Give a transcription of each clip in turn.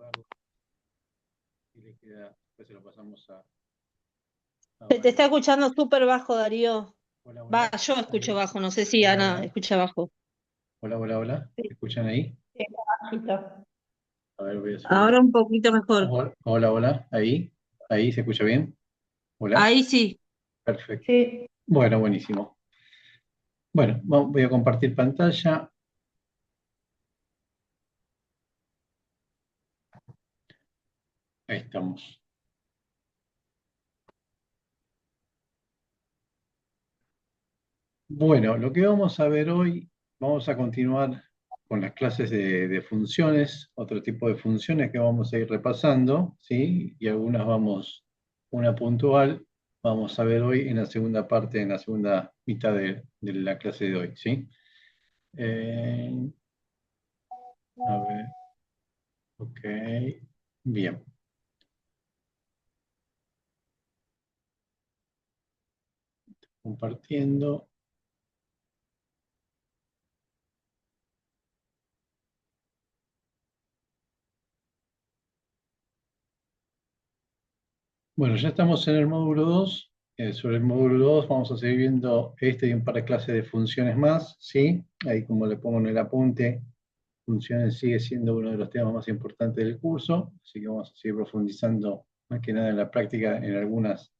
guardarlo y le queda, después se lo pasamos a Se te está Valeria. escuchando súper bajo, Darío. Hola, Va, hola, yo escucho ahí. bajo, no sé si Hola, Ana hola. escucha bajo. Hola, hola, hola. ¿Me Sí, escuchan ahí? sí, bajito. A ver, voy a subir. Ahora un poquito mejor. Hola, hola, hola. Ahí. Ahí, ¿se escucha bien? Hola. Ahí sí. Perfecto. Sí. Bueno, buenísimo. Bueno, voy a compartir pantalla. Ahí estamos. Bueno, lo que vamos a ver hoy, vamos a continuar con las clases de funciones, otro tipo de funciones que vamos a ir repasando, ¿sí? Y algunas vamos, una puntual, vamos a ver hoy en la segunda parte, en la segunda mitad de la clase de hoy, ¿sí? Eh, a ver, ok, bien, compartiendo. Bueno, ya estamos en el módulo 2. Sobre el módulo 2 vamos a seguir viendo este y un par de clases de funciones más, ¿sí? Ahí como le pongo en el apunte, funciones sigue siendo uno de los temas más importantes del curso, así que vamos a seguir profundizando más que nada en la práctica en algunas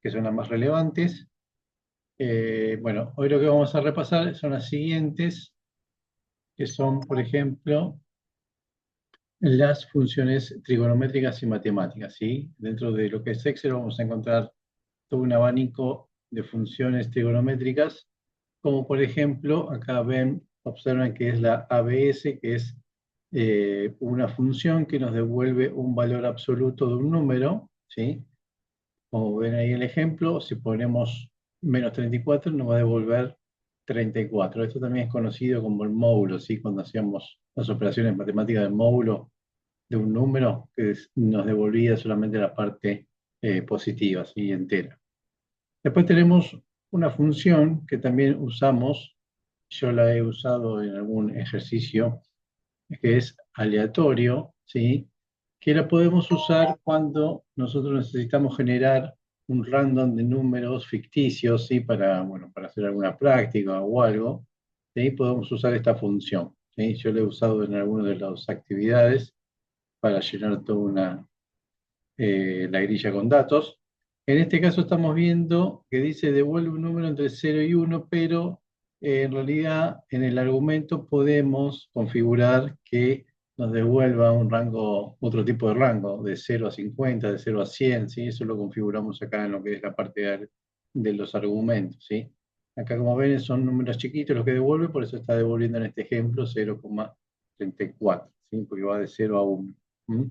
que son las más relevantes. Bueno, hoy lo que vamos a repasar son las siguientes, que son, por ejemplo, las funciones trigonométricas y matemáticas, ¿sí? Dentro de lo que es Excel vamos a encontrar todo un abanico de funciones trigonométricas, como por ejemplo, acá ven, observan que es la ABS, que es una función que nos devuelve un valor absoluto de un número, ¿sí? Como ven ahí el ejemplo, si ponemos menos 34 nos va a devolver 34. Esto también es conocido como el módulo, ¿sí? Cuando hacíamos las operaciones matemáticas del módulo de un número, que nos devolvía solamente la parte positiva, ¿sí? Entera. Después tenemos una función que también usamos, yo la he usado en algún ejercicio, que es aleatorio, ¿sí? Que la podemos usar cuando nosotros necesitamos generar un random de números ficticios, ¿sí? Para, bueno, para hacer alguna práctica o algo, ¿sí? Podemos usar esta función, ¿sí? Yo la he usado en algunas de las actividades para llenar toda la grilla con datos. En este caso estamos viendo que dice devuelve un número entre 0 y 1, pero en realidad en el argumento podemos configurar que nos devuelva un rango, otro tipo de rango, de 0 a 50, de 0 a 100, ¿sí? Eso lo configuramos acá en lo que es la parte de los argumentos, ¿sí? Acá como ven son números chiquitos los que devuelve, por eso está devolviendo en este ejemplo 0,34, ¿sí? Porque va de 0 a 1. ¿Mm?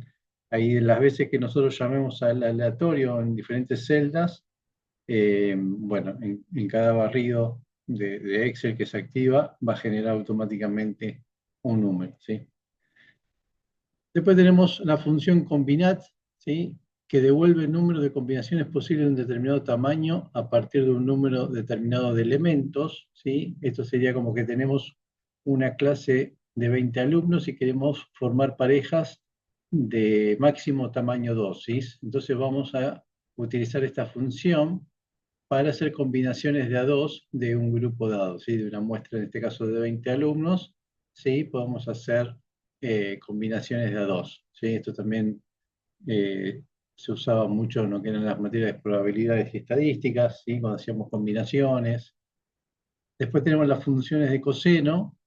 Ahí las veces que nosotros llamemos al aleatorio en diferentes celdas, bueno, en cada barrido de Excel que se activa, va a generar automáticamente un número, ¿sí? Después tenemos la función combinat, ¿sí? Que devuelve el número de combinaciones posibles de un determinado tamaño a partir de un número determinado de elementos, ¿sí? Esto sería como que tenemos una clase de 20 alumnos y queremos formar parejas de máximo tamaño 2, ¿sí? Entonces vamos a utilizar esta función para hacer combinaciones de a 2 de un grupo dado, ¿sí? De una muestra, en este caso de 20 alumnos, ¿sí? Podemos hacer combinaciones de a 2, ¿sí? Esto también eh, se usaba mucho en lo que eran las materias de probabilidades y estadísticas, ¿sí? Cuando hacíamos combinaciones. Después tenemos las funciones de coseno,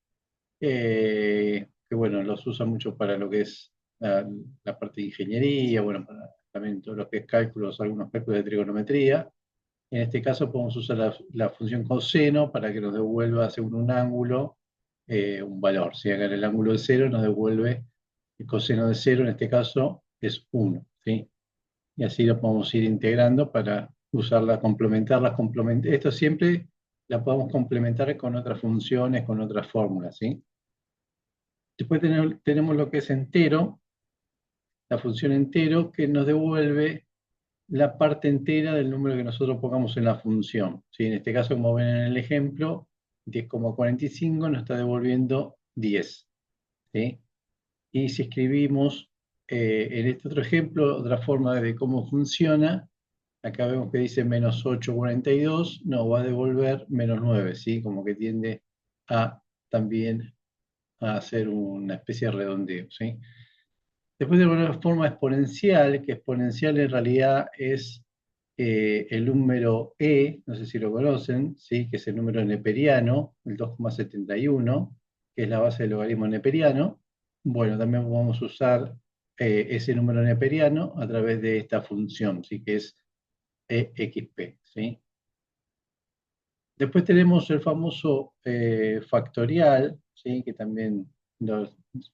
que bueno, los usa mucho para lo que es la parte de ingeniería, bueno, para también todo lo que es cálculos, algunos cálculos de trigonometría. En este caso podemos usar la función coseno para que nos devuelva según un ángulo un valor. Si acá en el ángulo de 0 nos devuelve el coseno de 0, en este caso es 1, ¿sí? Y así lo podemos ir integrando para usarla, complementarlas, esto siempre la podemos complementar con otras funciones, con otras fórmulas, ¿sí? Después tenemos lo que es entero, la función entero, que nos devuelve la parte entera del número que nosotros pongamos en la función, ¿sí? En este caso, como ven en el ejemplo, 10,45 nos está devolviendo 10, ¿sí? Y si escribimos En este otro ejemplo, otra forma de cómo funciona, acá vemos que dice menos 8,42, nos va a devolver menos 9, ¿sí? Como que tiende a también a hacer una especie de redondeo, ¿sí? Después tenemos una forma exponencial, que exponencial en realidad es el número e, no sé si lo conocen, ¿sí? Que es el número neperiano, el 2,71, que es la base del logaritmo neperiano. Bueno, también vamos a usar ese número neperiano a través de esta función, ¿sí? Que es exp, ¿sí? Después tenemos el famoso factorial, ¿sí? Que también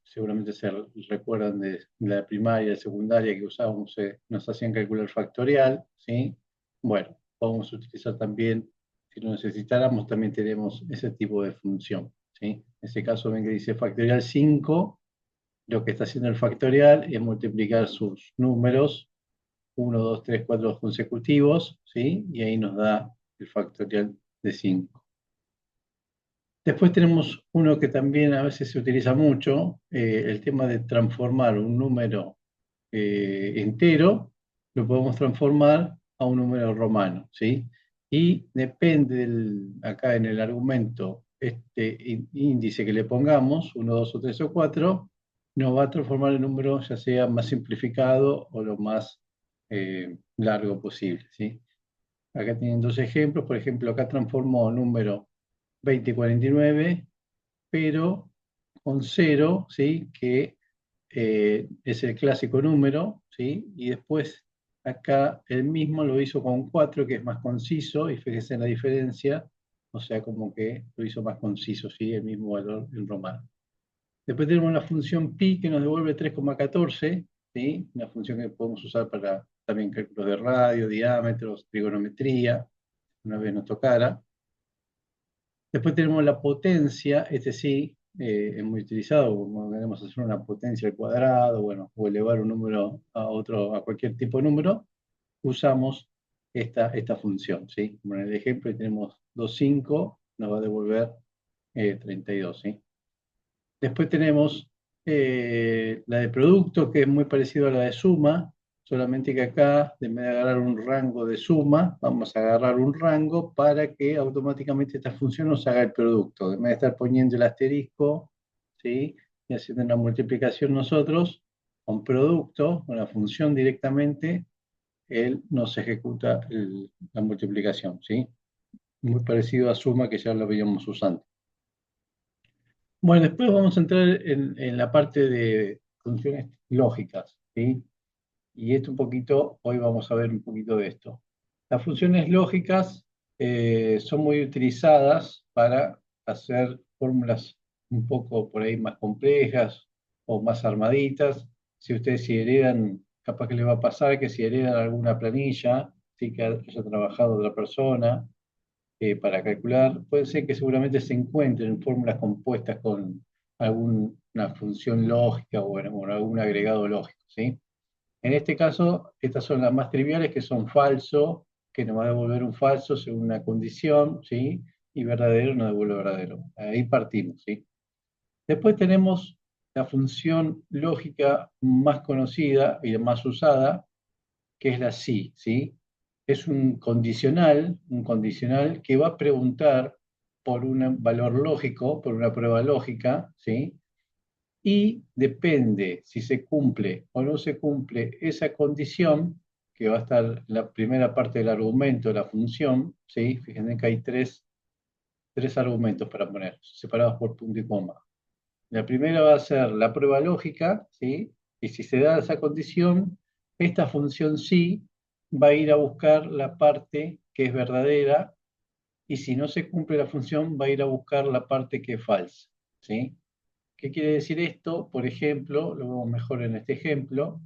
seguramente se recuerdan de la primaria, de secundaria que usábamos, nos hacían calcular factorial, ¿sí? Bueno, vamos a utilizar también, si lo necesitáramos, también tenemos ese tipo de función, ¿sí? En este caso ven que dice factorial 5, lo que está haciendo el factorial es multiplicar sus números 1, 2, 3, 4 consecutivos, ¿sí? Y ahí nos da el factorial de 5. Después tenemos uno que también a veces se utiliza mucho, el tema de transformar un número entero, lo podemos transformar a un número romano, ¿sí? Y depende acá en el argumento, este índice que le pongamos, 1, 2 o 3 o 4, nos va a transformar el número ya sea más simplificado o lo más largo posible, ¿sí? Acá tienen dos ejemplos, por ejemplo, acá transformó número 2049, pero con cero, ¿sí? Que es el clásico número, ¿sí? Y después acá el mismo lo hizo con 4, que es más conciso, y fíjense en la diferencia, o sea, como que lo hizo más conciso, ¿sí? El mismo valor en romano. Después tenemos la función pi que nos devuelve 3,14, ¿sí? Una función que podemos usar para también cálculos de radio, diámetros, trigonometría, una vez nos tocara. Después tenemos la potencia, este sí, es muy utilizado, como queremos hacer una potencia al cuadrado, bueno, o elevar un número a otro, a cualquier tipo de número, usamos esta función, ¿sí? Como en el ejemplo tenemos 2,5, nos va a devolver 32, ¿sí? Después tenemos la de producto, que es muy parecido a la de suma, solamente que acá, en vez de agarrar un rango de suma, vamos a agarrar un rango para que automáticamente esta función nos haga el producto. En vez de estar poniendo el asterisco, ¿sí? Y haciendo una multiplicación nosotros, con producto, con la función directamente, él nos ejecuta la multiplicación, ¿sí? Muy parecido a suma que ya lo veíamos usando. Bueno, después vamos a entrar en la parte de funciones lógicas, ¿sí? Y esto un poquito, hoy vamos a ver un poquito de esto. Las funciones lógicas son muy utilizadas para hacer fórmulas un poco por ahí más complejas o más armaditas. Si heredan, capaz que les va a pasar que si heredan alguna planilla, sí que haya trabajado otra persona, para calcular, puede ser que seguramente se encuentren fórmulas compuestas con alguna función lógica o, bueno, o algún agregado lógico, ¿sí? En este caso, estas son las más triviales, que son falso, que nos va a devolver un falso según una condición, ¿sí? Y verdadero nos devuelve verdadero. Ahí partimos, ¿sí? Después tenemos la función lógica más conocida y más usada, que es la sí, ¿sí? Es un condicional que va a preguntar por un valor lógico, por una prueba lógica, ¿sí? Y depende si se cumple o no se cumple esa condición, que va a estar en la primera parte del argumento de la función, ¿sí? Fíjense que hay tres argumentos para poner, separados por punto y coma. La primera va a ser la prueba lógica, ¿sí? Y si se da esa condición, esta función sí va a ir a buscar la parte que es verdadera, y si no se cumple la función, va a ir a buscar la parte que es falsa, ¿sí? ¿Qué quiere decir esto? Por ejemplo, lo vemos mejor en este ejemplo.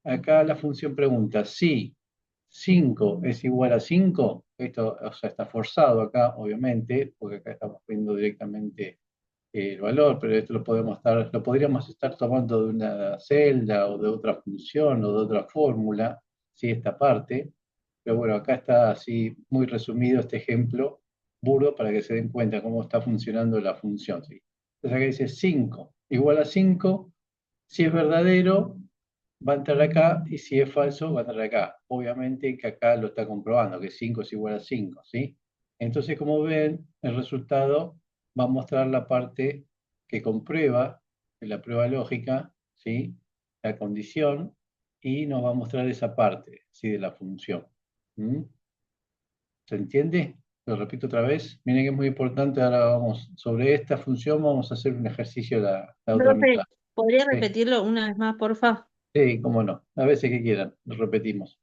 Acá la función pregunta si 5 es igual a 5. Esto, o sea, está forzado acá, obviamente, porque acá estamos viendo directamente el valor, pero esto lo podríamos estar tomando de una celda o de otra función o de otra fórmula, ¿sí? Esta parte. Pero bueno, acá está así muy resumido este ejemplo burdo para que se den cuenta cómo está funcionando la función, ¿sí? Entonces acá dice 5 igual a 5, si es verdadero, va a entrar acá, y si es falso, va a entrar acá. Obviamente que acá lo está comprobando, que 5 es igual a 5, ¿sí? Entonces, como ven, el resultado va a mostrar la parte que comprueba de la prueba lógica, ¿sí? La condición, y nos va a mostrar esa parte, ¿sí? De la función. ¿Mm? ¿Se entiende? Lo repito otra vez. Miren que es muy importante. Ahora vamos, sobre esta función vamos a hacer un ejercicio la otra Profe, mitad. ¿podría Sí, repetirlo una vez más, porfa? sí, cómo no. A veces que quieran, lo repetimos.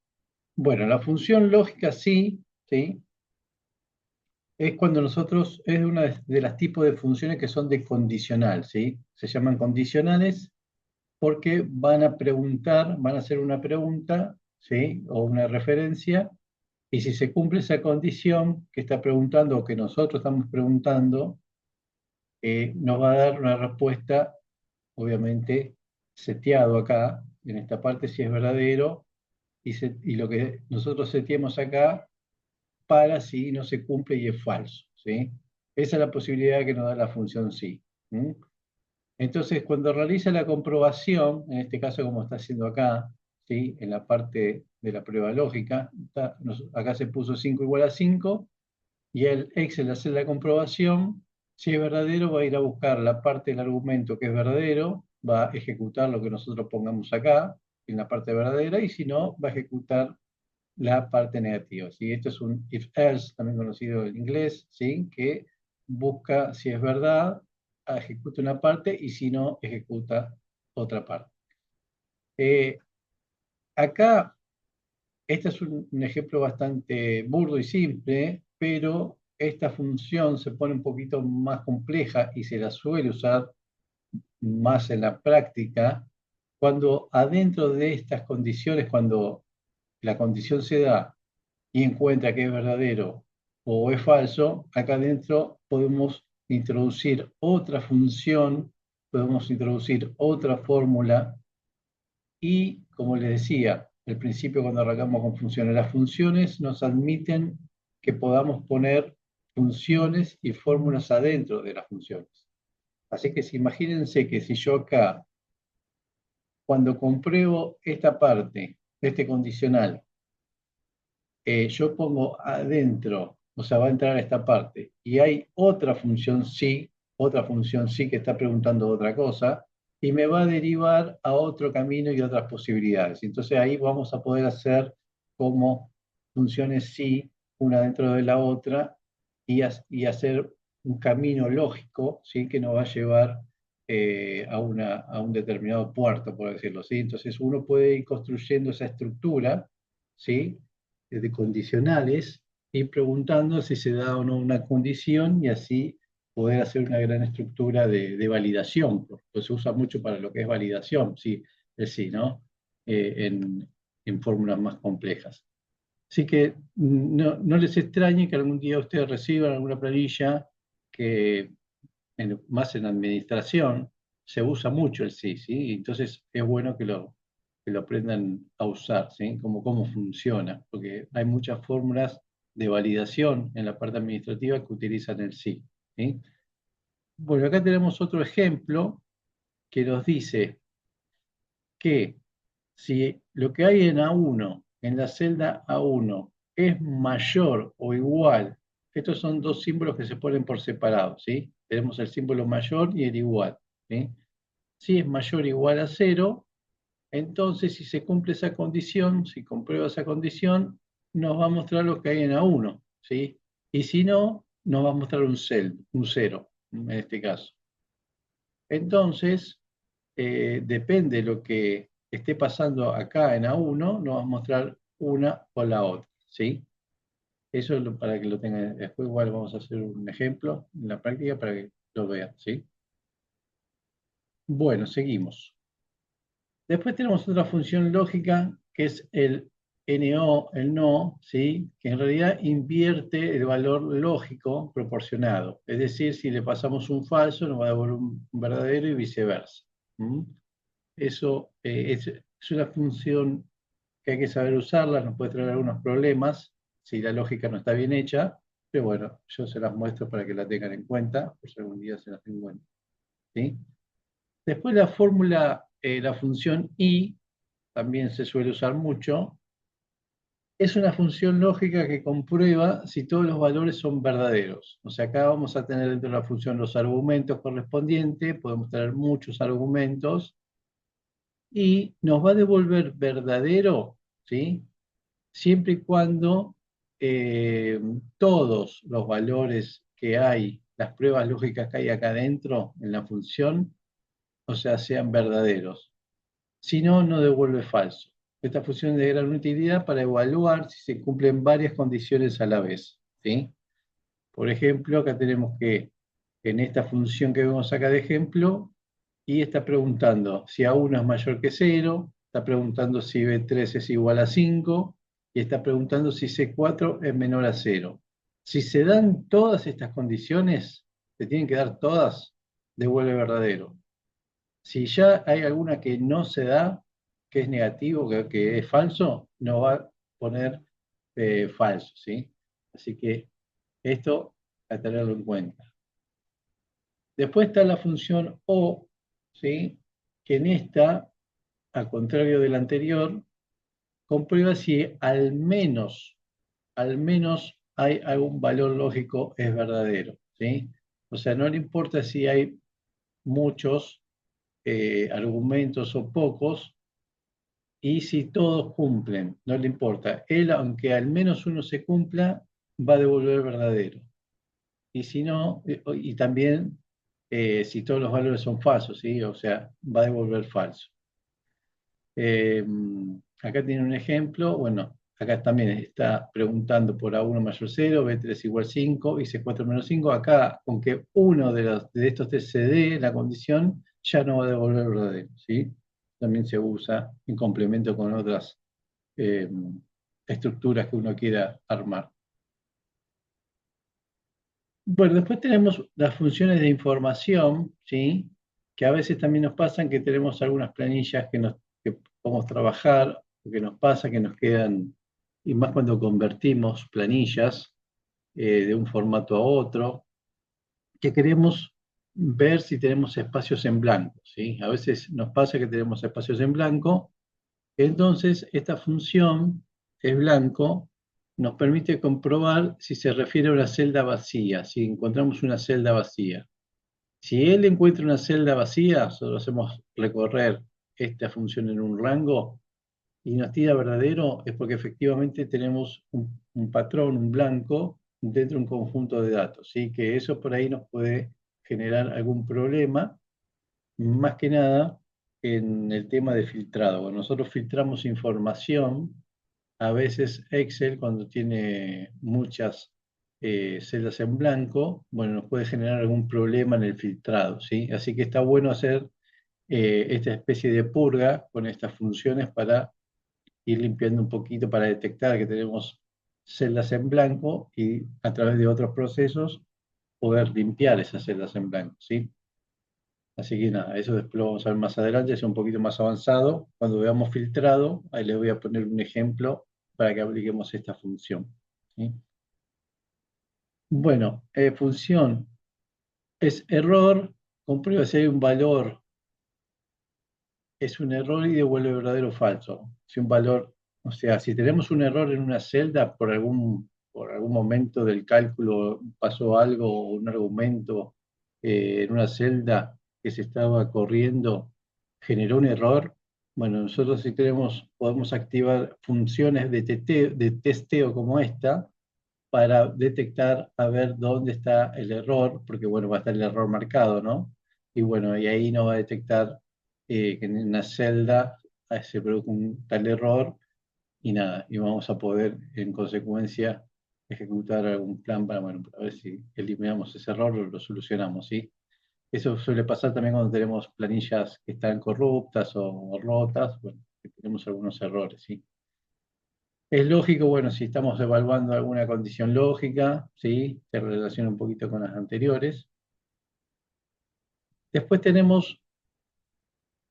Bueno, la función lógica sí, ¿sí? Es cuando nosotros, es una de las tipos de funciones que son de condicional, ¿sí? Se llaman condicionales porque van a preguntar, van a hacer una pregunta, ¿sí? O una referencia, y si se cumple esa condición que está preguntando o que nosotros estamos preguntando, nos va a dar una respuesta, obviamente, seteado acá, en esta parte si es verdadero, y lo que nosotros seteamos acá para si no se cumple y es falso, ¿sí? Esa es la posibilidad que nos da la función sí. ¿Mm? Entonces, cuando realiza la comprobación, en este caso como está haciendo acá, ¿sí? En la parte de la prueba lógica, acá se puso 5 igual a 5, y el Excel hace la comprobación. Si es verdadero, va a ir a buscar la parte del argumento que es verdadero, va a ejecutar lo que nosotros pongamos acá, en la parte verdadera, y si no, va a ejecutar la parte negativa. ¿Sí? Esto es un if-else, también conocido en inglés, ¿sí? Que busca si es verdad, ejecuta una parte, y si no, ejecuta otra parte. Eh, Acá, este es un ejemplo bastante burdo y simple, pero esta función se pone un poquito más compleja y se la suele usar más en la práctica cuando adentro de estas condiciones, cuando la condición se da y encuentra que es verdadero o es falso, acá adentro podemos introducir otra función, podemos introducir otra fórmula, y, como les decía al principio cuando arrancamos con funciones, las funciones nos admiten que podamos poner funciones y fórmulas adentro de las funciones. Así que imagínense que si yo acá, cuando compruebo esta parte, este condicional, yo pongo adentro, o sea, va a entrar a esta parte, y hay otra función sí que está preguntando otra cosa, y me va a derivar a otro camino y otras posibilidades. Entonces ahí vamos a poder hacer como funciones sí, una dentro de la otra, y hacer un camino lógico, ¿sí? Que nos va a llevar a un determinado puerto, por decirlo así. Entonces uno puede ir construyendo esa estructura, ¿sí? De condicionales, y preguntando si se da o no una condición, y así poder hacer una gran estructura de validación, porque se usa mucho para lo que es validación, sí, es sí, ¿no? En fórmulas más complejas. Así que no les extrañe que algún día ustedes reciban alguna planilla que, más en administración, se usa mucho el sí, ¿sí? Entonces es bueno que lo aprendan a usar, ¿sí? Como cómo funciona, porque hay muchas fórmulas de validación en la parte administrativa que utilizan el sí, ¿sí? Bueno, acá tenemos otro ejemplo que nos dice que si lo que hay en A1, en la celda A1, es mayor o igual, estos son dos símbolos que se ponen por separado, ¿sí? Tenemos el símbolo mayor y el igual, ¿sí? Si es mayor o igual a 0, entonces si se cumple esa condición, si comprueba esa condición, nos va a mostrar lo que hay en A1, ¿sí? Y si no, nos va a mostrar un 0, en este caso. Entonces, depende de lo que esté pasando acá en A1, nos va a mostrar una o la otra, ¿sí? Eso es para que lo tengan. Después igual vamos a hacer un ejemplo en la práctica para que lo vean, ¿sí? Bueno, seguimos. Después tenemos otra función lógica que es el NO, el no, ¿sí? Que en realidad invierte el valor lógico proporcionado. Es decir, si le pasamos un falso, nos va a devolver un verdadero y viceversa. ¿Mm? Eso es una función que hay que saber usarla, nos puede traer algunos problemas si la lógica no está bien hecha, pero bueno, yo se las muestro para que la tengan en cuenta, por si algún día se las tengo en cuenta, ¿sí? Después la fórmula, la función i, también se suele usar mucho, es una función lógica que comprueba si todos los valores son verdaderos. O sea, acá vamos a tener dentro de la función los argumentos correspondientes, podemos tener muchos argumentos, y nos va a devolver verdadero, ¿sí? Siempre y cuando todos los valores que hay, las pruebas lógicas que hay acá adentro en la función, o sea, sean verdaderos. Si no, no devuelve falso. Esta función es de gran utilidad para evaluar si se cumplen varias condiciones a la vez, ¿sí? Por ejemplo, acá tenemos que en esta función que vemos acá de ejemplo, y está preguntando si A1 es mayor que 0, está preguntando si B3 es igual a 5, y está preguntando si C4 es menor a 0. Si se dan todas estas condiciones, se tienen que dar todas, devuelve verdadero. Si ya hay alguna que no se da, que es negativo, que es falso, nos va a poner falso, ¿sí? Así que esto a tenerlo en cuenta. Después está la función O, ¿sí? Que en esta, al contrario de la anterior, comprueba si al menos hay algún valor lógico es verdadero, ¿sí? O sea, no le importa si hay muchos argumentos o pocos, y si todos cumplen, no le importa. Él, aunque al menos uno se cumpla, va a devolver verdadero. Y si no, y también si todos los valores son falsos, ¿sí? O sea, va a devolver falso. Eh, Acá tiene un ejemplo, bueno, acá también está preguntando por A1 mayor 0, B3 igual 5 y C4 menos 5. Acá, aunque uno de estos tres se dé la condición, ya no va a devolver verdadero, ¿sí? También se usa en complemento con otras eh, estructuras que uno quiera armar. Bueno, después tenemos las funciones de información, ¿sí? Que a veces también nos pasan que tenemos algunas planillas que podemos trabajar, que nos pasa que nos quedan, y más cuando convertimos planillas de un formato a otro, que queremos ver si tenemos espacios en blanco, ¿sí? A veces nos pasa que tenemos espacios en blanco. Entonces, esta función es blanco, nos permite comprobar si se refiere a una celda vacía, si encontramos una celda vacía. Si él encuentra una celda vacía, solo hacemos recorrer esta función en un rango y nos tira verdadero, es porque efectivamente tenemos un patrón, un blanco, dentro de un conjunto de datos, ¿sí? Que eso por ahí nos puede generar algún problema, más que nada en el tema de filtrado. Cuando nosotros filtramos información, a veces Excel, cuando tiene muchas celdas en blanco, bueno, nos puede generar algún problema en el filtrado, ¿sí? Así que está bueno hacer esta especie de purga con estas funciones para ir limpiando un poquito, para detectar que tenemos celdas en blanco y a través de otros procesos poder limpiar esas celdas en blanco, ¿sí? Así que nada, eso después lo vamos a ver más adelante, es un poquito más avanzado. Cuando veamos filtrado, ahí les voy a poner un ejemplo para que apliquemos esta función, ¿sí? Bueno, función es error, comprueba si hay un valor, es un error y devuelve verdadero o falso. Si un valor, o sea, si tenemos un error en una celda por algún momento del cálculo pasó algo, o un argumento en una celda que se estaba corriendo generó un error, bueno, nosotros si queremos podemos activar funciones de testeo como esta para detectar a ver dónde está el error, porque bueno, va a estar el error marcado, ¿no? Y bueno, y ahí nos va a detectar que en una celda se produjo un tal error y nada, y vamos a poder en consecuencia ejecutar algún plan para, bueno, para ver si eliminamos ese error o lo solucionamos, ¿sí? Eso suele pasar también cuando tenemos planillas que están corruptas o rotas, bueno, que tenemos algunos errores, ¿sí? Es lógico, bueno, si estamos evaluando alguna condición lógica, ¿sí? Se relaciona un poquito con las anteriores. Después tenemos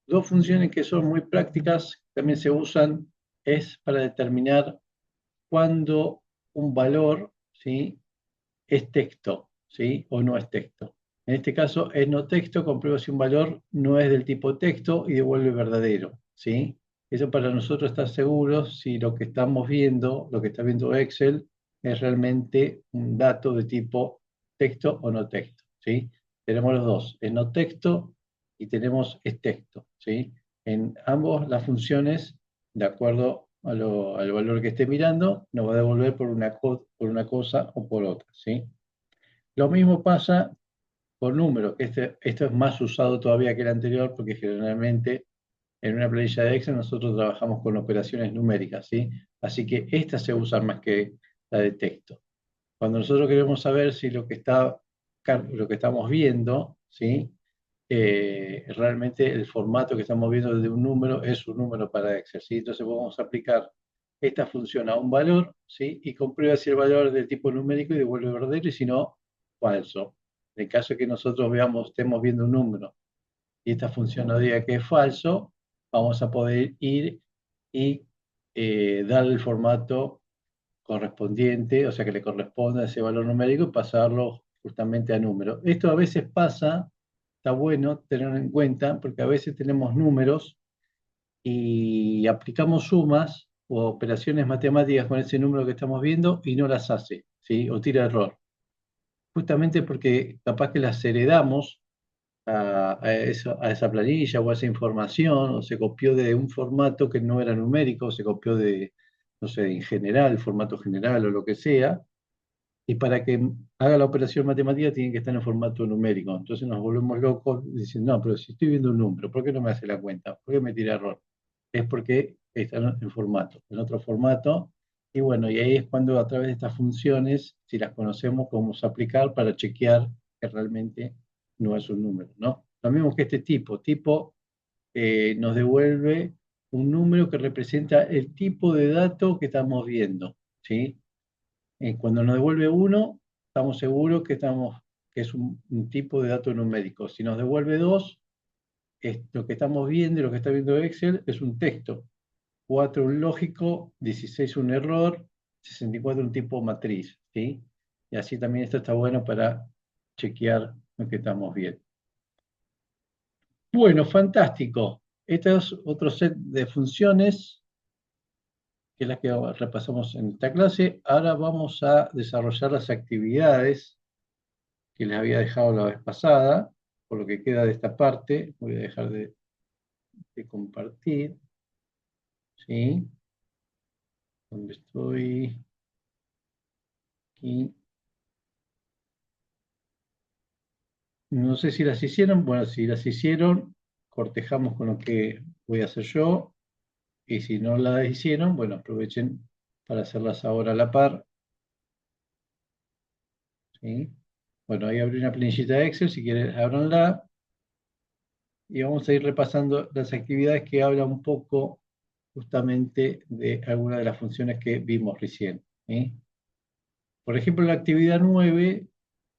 dos funciones que son muy prácticas, también se usan, es para determinar cuándo un valor, ¿sí? Es texto, ¿sí? O no es texto. En este caso es no texto, comprueba si un valor no es del tipo texto y devuelve verdadero, ¿sí? Eso para nosotros estar seguros si lo que estamos viendo, lo que está viendo Excel, es realmente un dato de tipo texto o no texto, ¿sí? Tenemos los dos, es no texto y tenemos es texto, ¿sí? En ambos las funciones, de acuerdo al valor que esté mirando, nos va a devolver por una cosa o por otra, ¿sí? Lo mismo pasa con números, que esto es más usado todavía que el anterior porque generalmente en una planilla de Excel nosotros trabajamos con operaciones numéricas, ¿sí? Así que esta se usa más que la de texto. Cuando nosotros queremos saber si lo que estamos viendo, ¿sí? Realmente el formato que estamos viendo de un número es un número para Excel, ¿sí? Entonces vamos a aplicar esta función a un valor, ¿sí? Y comprueba si el valor es de tipo numérico y devuelve verdadero y si no, falso. En el caso de que nosotros estemos viendo un número y esta función nos diga que es falso, vamos a poder ir y darle el formato correspondiente, o sea que le corresponda a ese valor numérico y pasarlo justamente a número. Esto a veces pasa, está bueno tenerlo en cuenta, porque a veces tenemos números y aplicamos sumas o operaciones matemáticas con ese número que estamos viendo y no las hace, ¿sí? O tira error. Justamente porque capaz que las heredamos a esa planilla o a esa información, o se copió de un formato que no era numérico, se copió de, no sé, en general, formato general o lo que sea, y para que haga la operación matemática tiene que estar en formato numérico. Entonces nos volvemos locos diciendo, no, pero si estoy viendo un número, ¿por qué no me hace la cuenta? ¿Por qué me tira error? Es porque está en formato, en otro formato. Y bueno, y ahí es cuando a través de estas funciones, si las conocemos, podemos aplicar para chequear que realmente no es un número, ¿no? Lo mismo que este tipo nos devuelve un número que representa el tipo de dato que estamos viendo, ¿sí? Cuando nos devuelve uno, estamos seguros que es un tipo de dato numérico. Si nos devuelve dos, lo que estamos viendo y lo que está viendo Excel es un texto. 4 un lógico, 16 un error, 64 un tipo matriz, ¿sí? Y así también esto está bueno para chequear lo que estamos viendo. Bueno, fantástico. Este es otro set de funciones que es la que repasamos en esta clase. Ahora vamos a desarrollar las actividades que les había dejado la vez pasada, por lo que queda de esta parte. Voy a dejar de compartir, ¿sí? Donde estoy aquí. No sé si las hicieron. Bueno, si las hicieron, cortejamos con lo que voy a hacer yo. Y si no las hicieron, bueno, aprovechen para hacerlas ahora a la par, ¿sí? Bueno, ahí abrí una planillita de Excel, si quieren, ábranla. Y vamos a ir repasando las actividades que hablan un poco justamente de algunas de las funciones que vimos recién, ¿sí? Por ejemplo, la actividad 9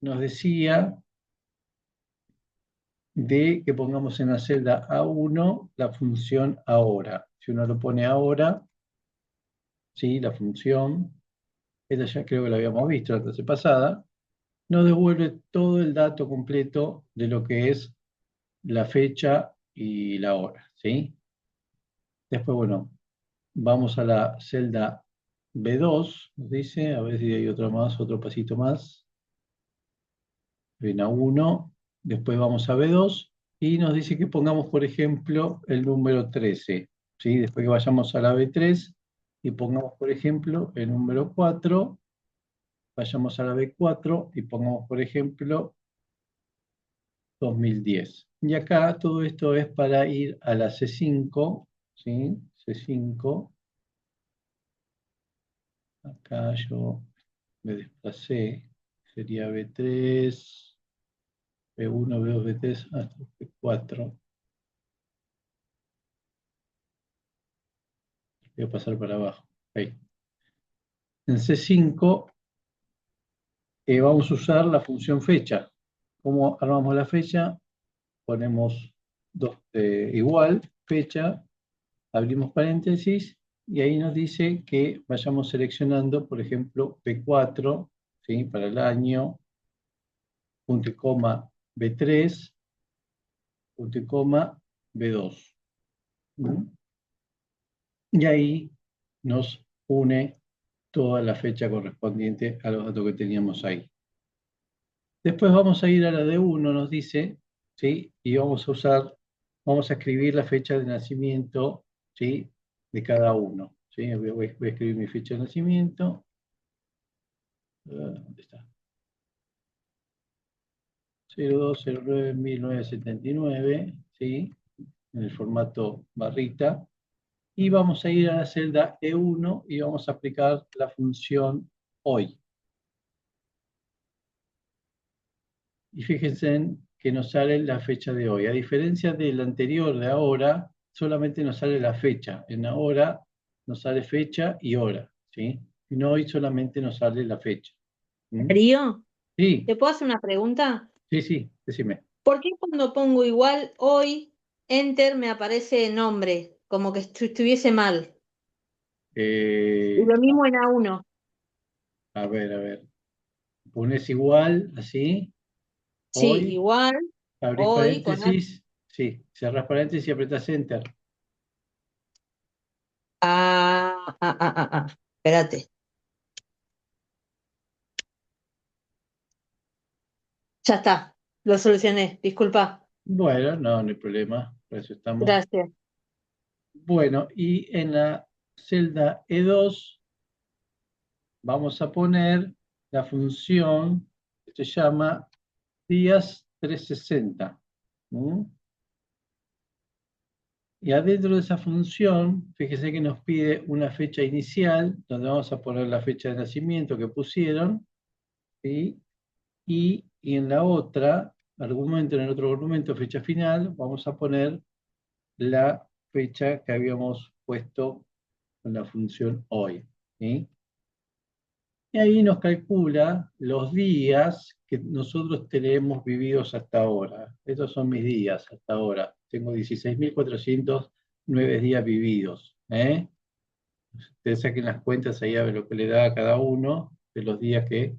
nos decía de que pongamos en la celda A1 la función ahora. Si uno lo pone ahora, ¿sí? La función, esta ya creo que la habíamos visto la clase pasada, nos devuelve todo el dato completo de lo que es la fecha y la hora, ¿sí? Después, bueno, vamos a la celda B2, nos dice, a ver si hay otra más, otro pasito más. Ven a 1, después vamos a B2 y nos dice que pongamos, por ejemplo, el número 13, ¿sí? Después que vayamos a la B3 y pongamos, por ejemplo, el número 4, vayamos a la B4 y pongamos, por ejemplo, 2010. Y acá todo esto es para ir a la C5, ¿sí? C5. Acá yo me desplacé, sería B3, B1, B2, B3, hasta B4. Voy a pasar para abajo. Ahí. En C5 vamos a usar la función fecha. ¿Cómo armamos la fecha? Ponemos igual, fecha, abrimos paréntesis y ahí nos dice que vayamos seleccionando, por ejemplo, B4, ¿sí? Para el año, punto y coma B3, punto y coma B2. ¿Mm? y ahí nos une toda la fecha correspondiente a los datos que teníamos ahí. Después vamos a ir a la D1, nos dice, ¿sí? Y vamos a escribir la fecha de nacimiento, ¿sí? De cada uno, ¿sí? Voy a escribir mi fecha de nacimiento. ¿Dónde está? 0209-1979, ¿sí? En el formato barrita. Y vamos a ir a la celda E1 y vamos a aplicar la función hoy. Y fíjense en que nos sale la fecha de hoy. A diferencia del anterior de ahora, solamente nos sale la fecha. En ahora nos sale fecha y hora, ¿sí? En hoy solamente nos sale la fecha. ¿Mm? Darío, Sí, ¿te puedo hacer una pregunta? sí, sí, decime. ¿Por qué cuando pongo igual hoy, enter, me aparece nombre? Como que estuviese mal. Y Eh, lo mismo en A1. a ver. Pones igual, así, Sí, hoy, igual, abrís hoy con H. paréntesis, sí, cerrás paréntesis y apretás Enter. Espérate. Ya está, lo solucioné. Disculpa. Bueno, no hay problema, por eso estamos. Gracias. Bueno, y en la celda E2 vamos a poner la función que se llama días 360. ¿Mm? Y adentro de esa función, fíjese que nos pide una fecha inicial, donde vamos a poner la fecha de nacimiento que pusieron, ¿sí? Y en la otra, argumento, en el otro argumento, fecha final, vamos a poner la fecha que habíamos puesto con la función hoy, ¿sí? Y ahí nos calcula los días que nosotros tenemos vividos hasta ahora. Estos son mis días hasta ahora. Tengo 16.409 días vividos, ¿eh? Ustedes saquen las cuentas ahí a ver lo que le da a cada uno de los días que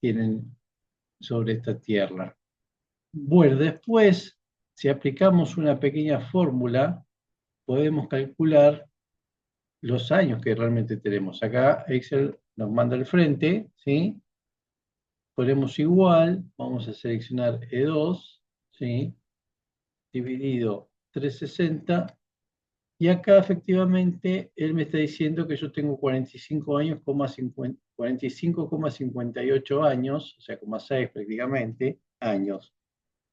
tienen sobre esta tierra. Bueno, después, si aplicamos una pequeña fórmula, podemos calcular los años que realmente tenemos. Acá Excel nos manda al frente, ¿sí? Ponemos igual, vamos a seleccionar E2, ¿sí? Dividido 360, y acá efectivamente él me está diciendo que yo tengo 45 años, 45,58 años, o sea, 6 prácticamente, años.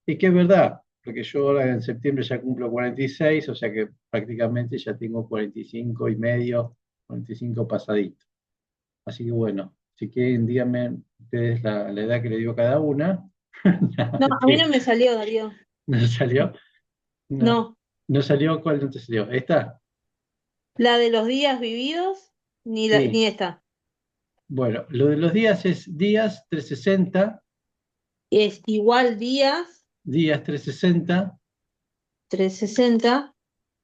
Y que es verdad, porque yo ahora en septiembre ya cumplo 46, o sea que prácticamente ya tengo 45 y medio, 45 pasadito. Así que bueno, si quieren, díganme ustedes la edad que le dio cada una. No, No, a mí mentira. no me salió, Darío. ¿No salió? No. No, ¿No salió? ¿Cuál no te salió? ¿Esta? la de los días vividos, Sí. ni esta. Bueno, lo de los días es días 360, Es igual días, días 360, 360.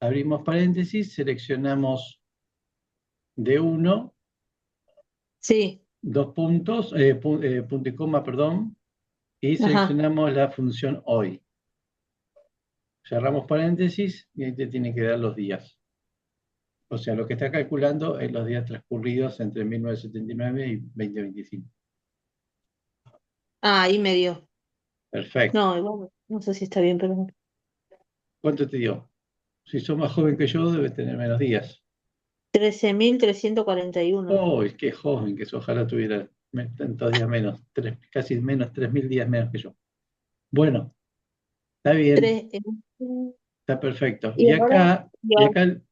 abrimos paréntesis, seleccionamos de uno, Sí, dos puntos, punto y coma, perdón, y ajá. seleccionamos la función hoy. Cerramos paréntesis y ahí te tiene que dar los días. O sea, lo que está calculando es los días transcurridos entre 1979 y 2025. Ah, ahí me dio. Perfecto. No, igual, no sé si está bien, pero ¿Cuánto te dio? Si sos más joven que yo, debes tener menos días. 13.341. Oh, qué joven que sos, ojalá tuviera tantos días menos, casi menos, 3.000 días menos que yo. Bueno, está bien, Tres, está perfecto. y ahora,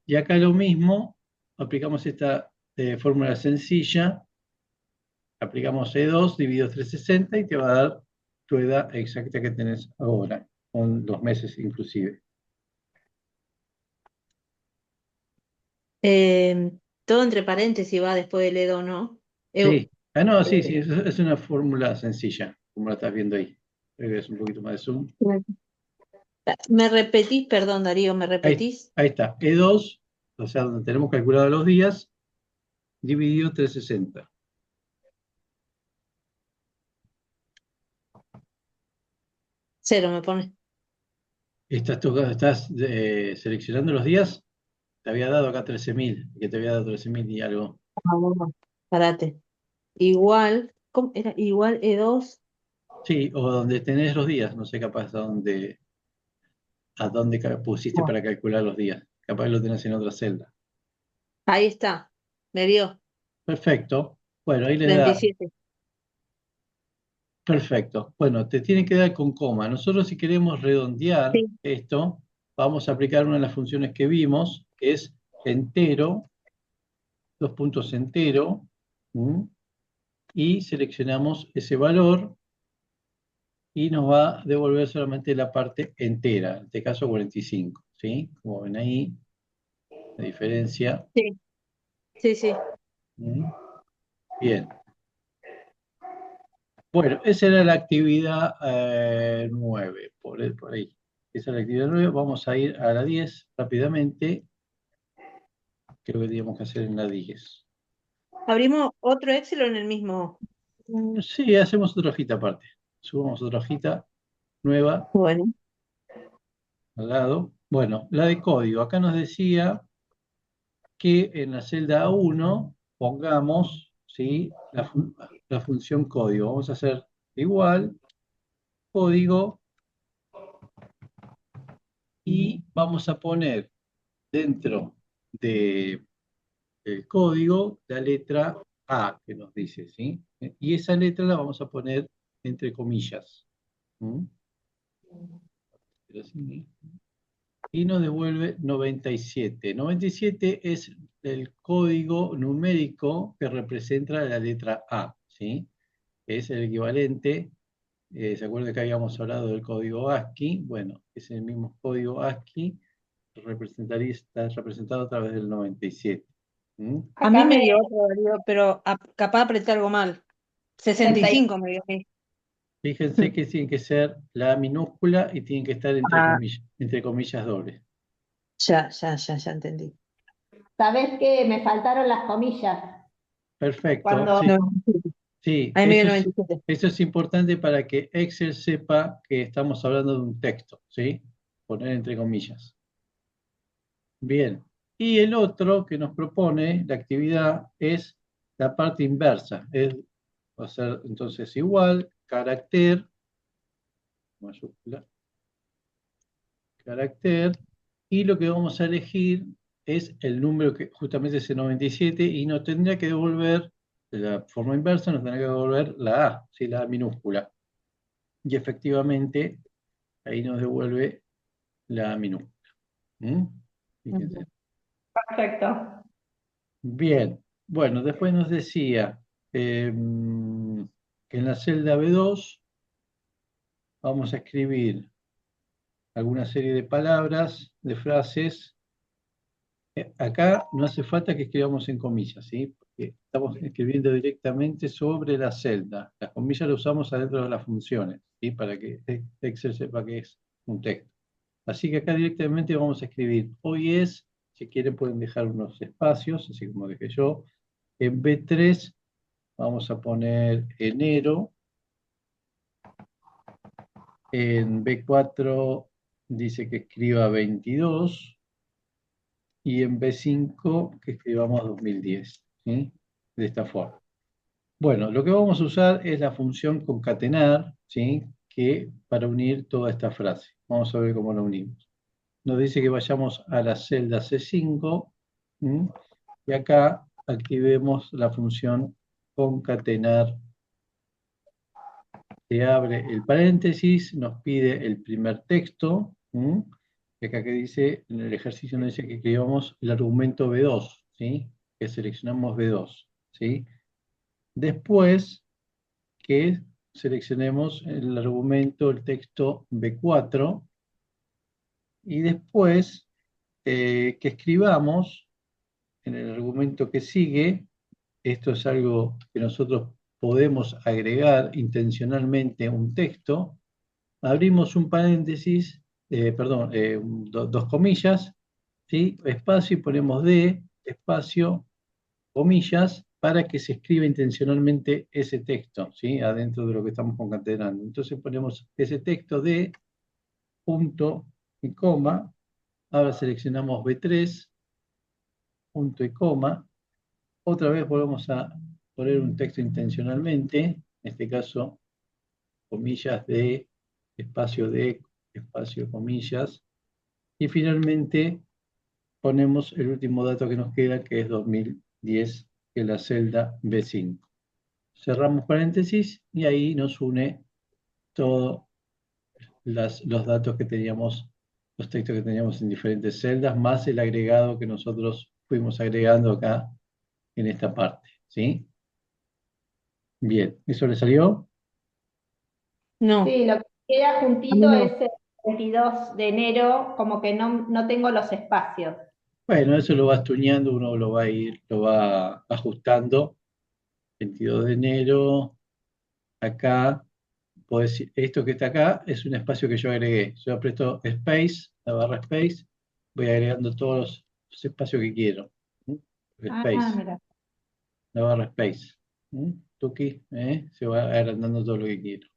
Y acá lo mismo, aplicamos esta fórmula sencilla, aplicamos E2 dividido 360 y te va a dar tu edad exacta que tenés ahora, con los meses inclusive. eh, todo entre paréntesis va después del Edo, ¿no? Sí, no, sí, Eh, sí, es una fórmula sencilla, como la estás viendo ahí. Es un poquito más de zoom. ¿Me repetís? Perdón, Darío, ¿me Ahí, repetís? ahí está, E2, o sea, donde tenemos calculado los días, dividido 360. Cero me pone. ¿Estás seleccionando los días? te había dado acá 13.000, que te había dado 13.000 y algo. Espérate. Igual, ¿cómo era? Igual E2. Sí, o donde tenés los días, no sé capaz a dónde pusiste No. para calcular los días. Capaz lo tenés en otra celda. Ahí está. Me dio Perfecto. Bueno, ahí le da. 37. Perfecto. Bueno, te tiene que dar con coma. Nosotros si queremos redondear Sí, esto, vamos a aplicar una de las funciones que vimos, que es entero, dos puntos entero, ¿m? Y seleccionamos ese valor y nos va a devolver solamente la parte entera, en este caso 45, ¿sí? Como ven ahí, la diferencia. sí, sí, sí. ¿M? Bien. Bueno, esa era la actividad 9, por ahí. Esa es la actividad 9. Vamos a ir a la 10 rápidamente. Creo que teníamos que hacer en la 10. ¿Abrimos otro Excel o en el mismo? Sí, hacemos otra hojita aparte. Subamos otra hojita nueva Bueno. al lado. Bueno, la de código. Acá nos decía que en la celda A1 pongamos, ¿sí? la función código. Vamos a hacer igual, código, y vamos a poner dentro del código la letra A que nos dice, ¿sí? Y esa letra la vamos a poner entre comillas. ¿Mm? Y nos devuelve 97. 97 es el código numérico que representa la letra A, ¿sí? Es el equivalente, ¿se acuerdan que habíamos hablado del código ASCII? Bueno, es el mismo código ASCII, está representado a través del 97. ¿Mm? A mí Acá me me dio otro, Darío, pero capaz apreté algo mal. 60. 65 me dio a mí. Fíjense que tiene que ser la minúscula y tiene que estar Ah, entre comillas dobles. ya entendí. ¿Sabés qué? Me faltaron las comillas. Perfecto, Cuando sí, 97. sí, Ahí me dio 97. eso es importante para que Excel sepa que estamos hablando de un texto, ¿sí? Poner entre comillas. Bien, y el otro que nos propone la actividad es la parte inversa. Va a ser entonces igual, carácter, mayúscula, carácter, y lo que vamos a elegir es el número que justamente es el 97 y nos tendría que devolver, de la forma inversa, nos tendría que devolver la A, ¿sí? La A minúscula. Y efectivamente, ahí nos devuelve la A minúscula. ¿Mm? Fíjense. Ujú. Perfecto. Bien, bueno, después nos decía que en la celda B2 vamos a escribir alguna serie de palabras, de frases. Acá no hace falta que escribamos en comillas, ¿sí? Porque estamos escribiendo directamente sobre la celda. Las comillas las usamos adentro de las funciones, ¿sí? Para que Excel sepa que es un texto. Así que acá directamente vamos a escribir hoy es, si quieren pueden dejar unos espacios, así como dejé yo. En B3 vamos a poner enero. En B4 dice que escriba 22. Y en B5 que escribamos 2010, ¿sí? De esta forma. Bueno, lo que vamos a usar es la función concatenar, ¿sí? Que para unir toda esta frase. Vamos a ver cómo la unimos. Nos dice que vayamos a la celda C5, ¿sí? Y acá activemos la función concatenar. Se abre el paréntesis, nos pide el primer texto, ¿sí? Y acá que dice, en el ejercicio nos dice que escribamos el argumento B2, ¿sí? Que seleccionamos B2, ¿sí? Después que seleccionemos el argumento, el texto B4, y después que escribamos en el argumento que sigue. Esto es algo que nosotros podemos agregar intencionalmente un texto. Abrimos un paréntesis, perdón, dos comillas, ¿sí? Espacio y ponemos D, espacio, comillas, para que se escriba intencionalmente ese texto, ¿sí? Adentro de lo que estamos concatenando. Entonces ponemos ese texto de punto y coma. Ahora seleccionamos B3 punto y coma. Otra vez volvemos a poner un texto intencionalmente, en este caso, comillas de, espacio, comillas. Y finalmente ponemos el último dato que nos queda, que es 2010, que es la celda B5. Cerramos paréntesis y ahí nos une todos los datos que teníamos, los textos que teníamos en diferentes celdas, más el agregado que nosotros fuimos agregando acá en esta parte, ¿sí? Bien, ¿eso le salió? No. Sí, lo que queda A mí juntito no. es el 22 de enero, como que no tengo los espacios. Bueno, eso lo vas tuneando, uno lo va ajustando. 22 de enero, acá, esto que está acá es un espacio que yo agregué. Yo aprieto Space, la barra Space, voy agregando todos los espacios que quiero. ¿Mm? Space, Mira. la barra Space. Tuki, se va agrandando todo lo que quiero.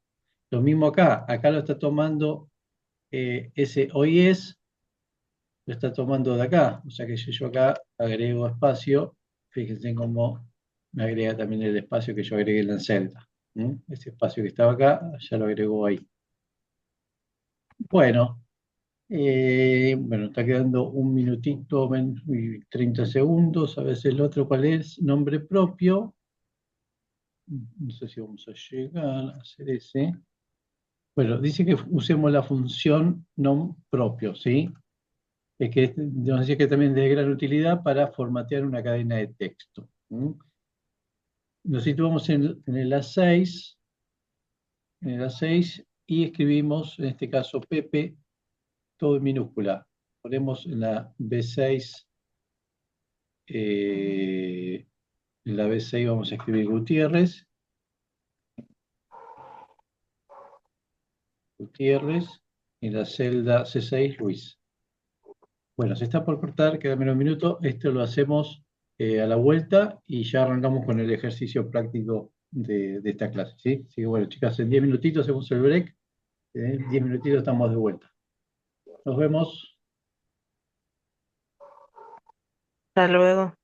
Lo mismo acá lo está tomando ese OIS, lo está tomando de acá. O sea que si yo acá agrego espacio, fíjense cómo me agrega también el espacio que yo agregué en la celda. Ese espacio que estaba acá, ya lo agregó ahí. Bueno, está quedando un minutito y 30 segundos. A veces el otro, ¿cuál es? Nombre propio. No sé si vamos a llegar a hacer ese. Bueno, dice que usemos la función nom propio, ¿sí? Es que nos decía que también es de gran utilidad para formatear una cadena de texto. Nos situamos en el A6, y escribimos, en este caso, Pepe, todo en minúscula. Ponemos en la B6, vamos a escribir Gutiérrez, y en la celda C6, Luis. Bueno, se está por cortar, queda menos un minuto. Esto lo hacemos a la vuelta y ya arrancamos con el ejercicio práctico de esta clase, ¿sí? Así que bueno, chicas, en 10 minutitos hacemos el break. En 10 minutitos estamos de vuelta. Nos vemos. Hasta luego.